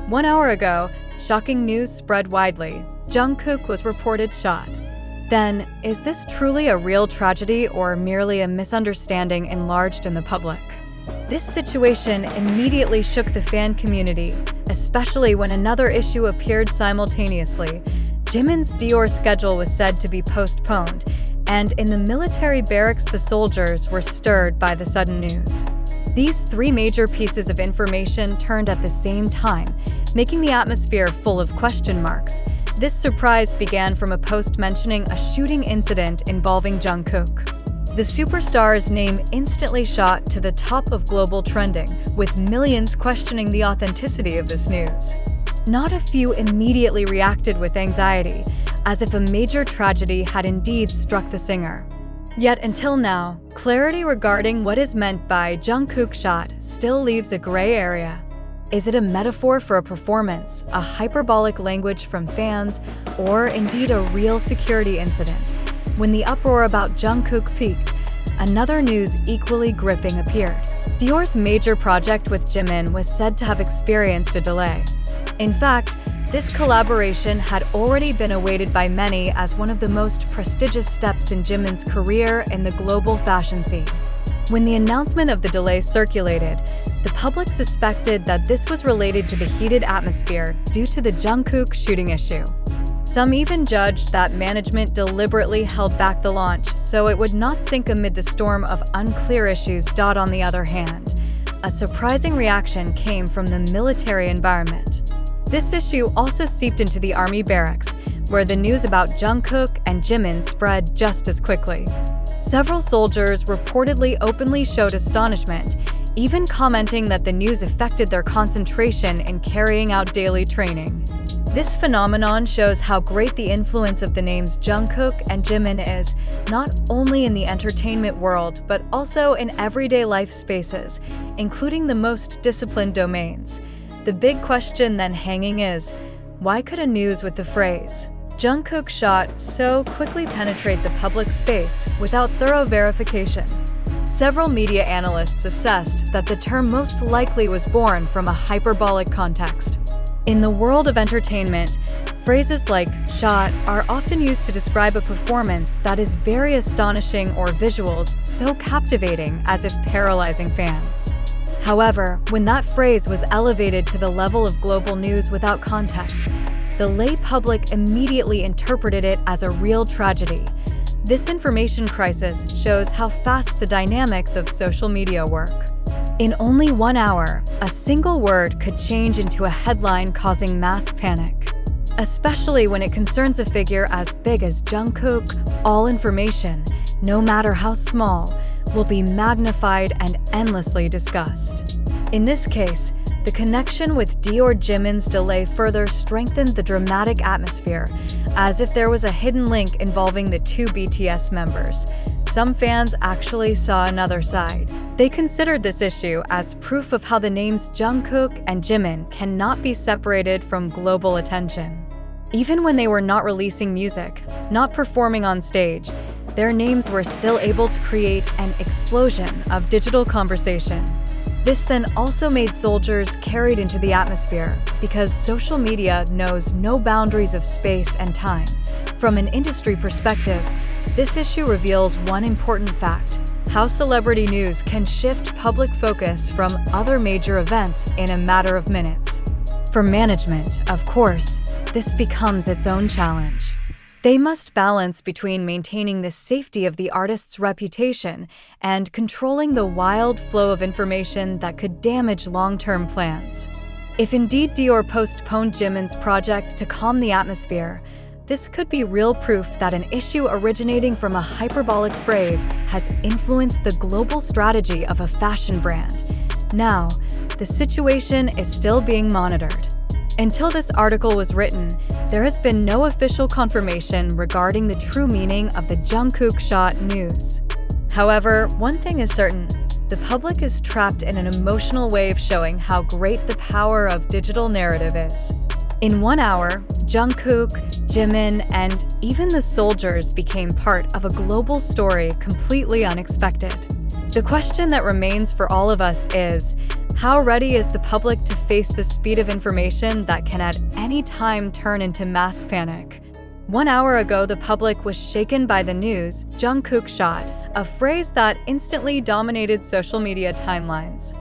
1 hour ago, shocking news spread widely. Jungkook was reported shot. Then, is this truly a real tragedy or merely a misunderstanding enlarged in the public? This situation immediately shook the fan community, especially when another issue appeared simultaneously. Jimin's Dior schedule was said to be postponed, and in the military barracks the soldiers were stirred by the sudden news. These three major pieces of information turned at the same time, making the atmosphere full of question marks. This surprise began from a post mentioning a shooting incident involving Jungkook. The superstar's name instantly shot to the top of global trending, with millions questioning the authenticity of this news. Not a few immediately reacted with anxiety, as if a major tragedy had indeed struck the singer. Yet until now, clarity regarding what is meant by Jungkook shot still leaves a gray area. Is it a metaphor for a performance, a hyperbolic language from fans, or indeed a real security incident? When the uproar about Jungkook peaked, another news equally gripping appeared. Dior's major project with Jimin was said to have experienced a delay. In fact, this collaboration had already been awaited by many as one of the most prestigious steps in Jimin's career in the global fashion scene. When the announcement of the delay circulated, the public suspected that this was related to the heated atmosphere due to the Jungkook shooting issue. Some even judged that management deliberately held back the launch so it would not sink amid the storm of unclear issues. On the other hand, a surprising reaction came from the military environment. This issue also seeped into the army barracks, where the news about Jungkook and Jimin spread just as quickly. Several soldiers reportedly openly showed astonishment, even commenting that the news affected their concentration in carrying out daily training. This phenomenon shows how great the influence of the names Jungkook and Jimin is, not only in the entertainment world, but also in everyday life spaces, including the most disciplined domains. The big question then hanging is, why could a news with the phrase Jungkook shot so quickly penetrate the public space without thorough verification? Several media analysts assessed that the term most likely was born from a hyperbolic context. In the world of entertainment, phrases like shot are often used to describe a performance that is very astonishing or visuals so captivating as if paralyzing fans. However, when that phrase was elevated to the level of global news without context, the lay public immediately interpreted it as a real tragedy. This information crisis shows how fast the dynamics of social media work. In only 1 hour, a single word could change into a headline causing mass panic. Especially when it concerns a figure as big as Jungkook, all information, no matter how small, will be magnified and endlessly discussed. In this case, the connection with Dior Jimin's delay further strengthened the dramatic atmosphere, as if there was a hidden link involving the two BTS members. Some fans actually saw another side. They considered this issue as proof of how the names Jungkook and Jimin cannot be separated from global attention. Even when they were not releasing music, not performing on stage, their names were still able to create an explosion of digital conversation. This then also made soldiers carried into the atmosphere because social media knows no boundaries of space and time. From an industry perspective, this issue reveals one important fact: how celebrity news can shift public focus from other major events in a matter of minutes. For management, of course, this becomes its own challenge. They must balance between maintaining the safety of the artist's reputation and controlling the wild flow of information that could damage long-term plans. If indeed Dior postponed Jimin's project to calm the atmosphere, this could be real proof that an issue originating from a hyperbolic phrase has influenced the global strategy of a fashion brand. Now, the situation is still being monitored. Until this article was written, there has been no official confirmation regarding the true meaning of the Jungkook shot news. However, one thing is certain: the public is trapped in an emotional wave showing how great the power of digital narrative is. In 1 hour, Jungkook, Jimin, and even the soldiers became part of a global story completely unexpected. The question that remains for all of us is, How ready is the public to face the speed of information that can at any time turn into mass panic? 1 hour ago, the public was shaken by the news, Jungkook shot, a phrase that instantly dominated social media timelines.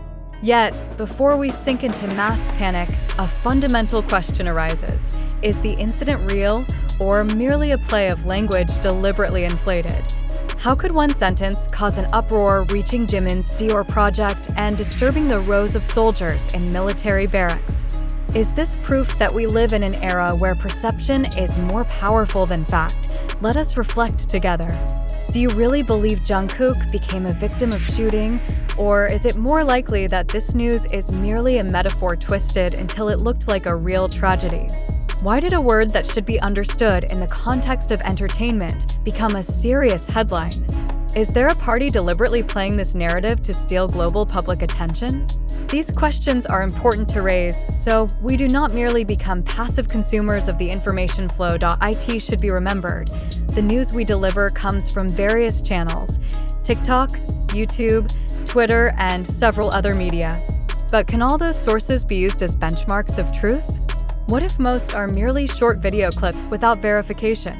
Yet, before we sink into mass panic, a fundamental question arises. Is the incident real or merely a play of language deliberately inflated? How could one sentence cause an uproar reaching Jimin's Dior project and disturbing the rows of soldiers in military barracks? Is this proof that we live in an era where perception is more powerful than fact? Let us reflect together. Do you really believe Jungkook became a victim of shooting? Or is it more likely that this news is merely a metaphor twisted until it looked like a real tragedy? Why did a word that should be understood in the context of entertainment become a serious headline? Is there a party deliberately playing this narrative to steal global public attention? These questions are important to raise, so we do not merely become passive consumers of the information flow. It should be remembered. The news we deliver comes from various channels: TikTok, YouTube, Twitter, and several other media. But can all those sources be used as benchmarks of truth? What if most are merely short video clips without verification?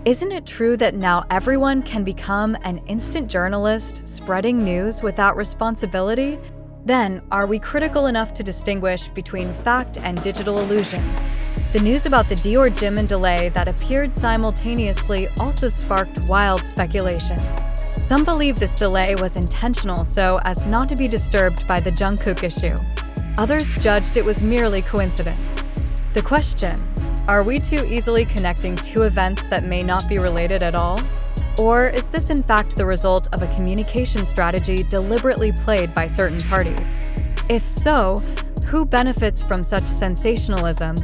Isn't it true that now everyone can become an instant journalist spreading news without responsibility? Then, are we critical enough to distinguish between fact and digital illusion? The news about the Dior Jimin delay that appeared simultaneously also sparked wild speculation. Some believe this delay was intentional so as not to be disturbed by the Jungkook issue. Others judged it was merely coincidence. The question: are we too easily connecting two events that may not be related at all? Or is this in fact the result of a communication strategy deliberately played by certain parties? If so, who benefits from such sensationalism?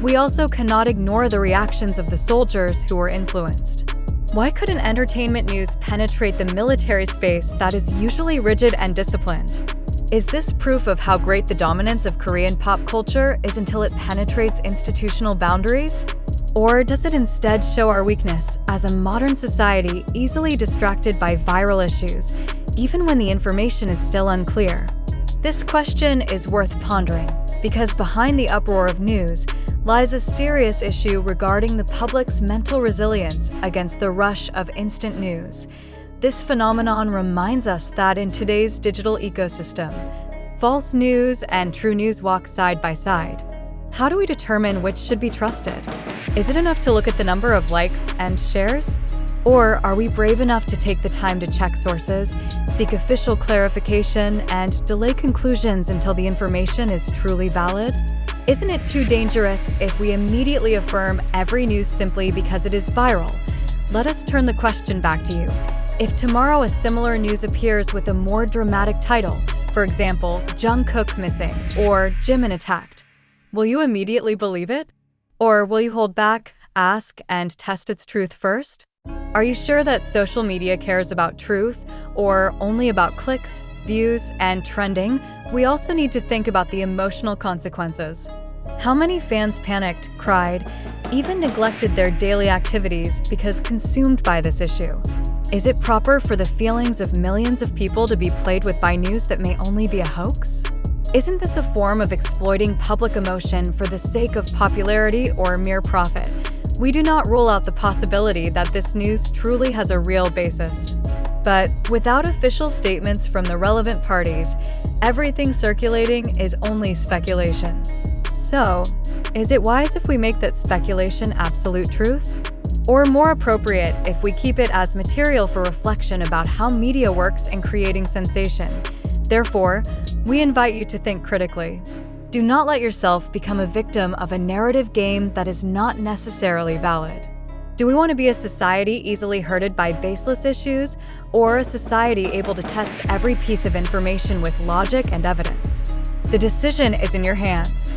We also cannot ignore the reactions of the soldiers who were influenced. Why couldn't entertainment news penetrate the military space that is usually rigid and disciplined? Is this proof of how great the dominance of Korean pop culture is until it penetrates institutional boundaries? Or does it instead show our weakness as a modern society easily distracted by viral issues, even when the information is still unclear? This question is worth pondering, because behind the uproar of news lies a serious issue regarding the public's mental resilience against the rush of instant news. This phenomenon reminds us that in today's digital ecosystem, false news and true news walk side by side. How do we determine which should be trusted? Is it enough to look at the number of likes and shares? Or are we brave enough to take the time to check sources, seek official clarification, and delay conclusions until the information is truly valid? Isn't it too dangerous if we immediately affirm every news simply because it is viral? Let us turn the question back to you. If tomorrow a similar news appears with a more dramatic title, for example, Jungkook missing or Jimin attacked, will you immediately believe it? Or will you hold back, ask, and test its truth first? Are you sure that social media cares about truth or only about clicks, views, and trending? We also need to think about the emotional consequences. How many fans panicked, cried, even neglected their daily activities because consumed by this issue? Is it proper for the feelings of millions of people to be played with by news that may only be a hoax? Isn't this a form of exploiting public emotion for the sake of popularity or mere profit? We do not rule out the possibility that this news truly has a real basis. But without official statements from the relevant parties, everything circulating is only speculation. So, is it wise if we make that speculation absolute truth? Or more appropriate if we keep it as material for reflection about how media works in creating sensation? Therefore, we invite you to think critically. Do not let yourself become a victim of a narrative game that is not necessarily valid. Do we want to be a society easily hurted by baseless issues, or a society able to test every piece of information with logic and evidence? The decision is in your hands.